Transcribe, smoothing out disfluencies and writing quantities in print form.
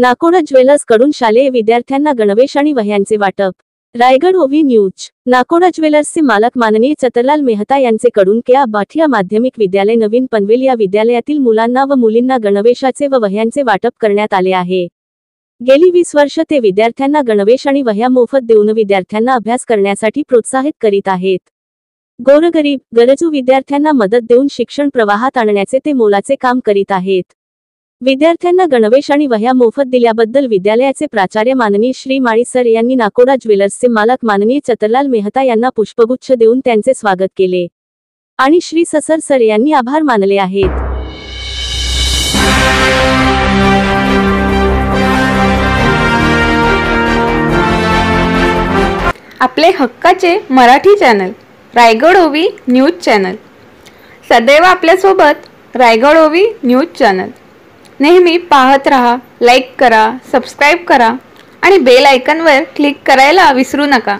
Nakoda jewellers कडून शालेय विद्यार्थ्यांना गणवेश आणि वह्यांचे वाटप। रायगड ओवी न्यूज। नाकोडा ज्वेलर्सचे मालक माननीय चतरलाल मेहता यांचे कडून के बाठिया माध्यमिक विद्यालय नवीन पनवेल या विद्यालयातील मुलांना व मुलींना गणवेशाचे व वह्यांचे वाटप करण्यात आले आहे। गेली 20 वर्ष ते विद्यार्थ्यांना गणवेश आणि वह्या मोफत देऊन विद्यार्थ्यांना अभ्यास करण्यासाठी प्रोत्साहित करीत आहेत। गोरगरीब गरजू विद्यार्थ्यांना मदत देऊन शिक्षण प्रवाहात आणण्याचे ते मोलाचे काम करीत आहेत। विद्यार्थ्यांना गणवेश आणि वह्या मोफत दिल्याबद्दल विद्यालयाचे प्राचार्य माननीय श्री माळी सर यांनी नाकोडा ज्वेलर्सचे मालक माननीय चतरलाल मेहता यांना पुष्पगुच्छ देऊन त्यांचे स्वागत केले आणि श्री ससर सर यांनी आभार मानले आहेत। आपले हक्काचे मराठी चॅनल रायगड ओवी न्यूज चॅनल सदैव आपल्यासोबत। रायगड ओवी न्यूज चॅनल नेहमी पाहत रहा, लाईक करा, सबस्क्राईब करा आणि बेल आयकॉनवर क्लिक करायला विसरू नका।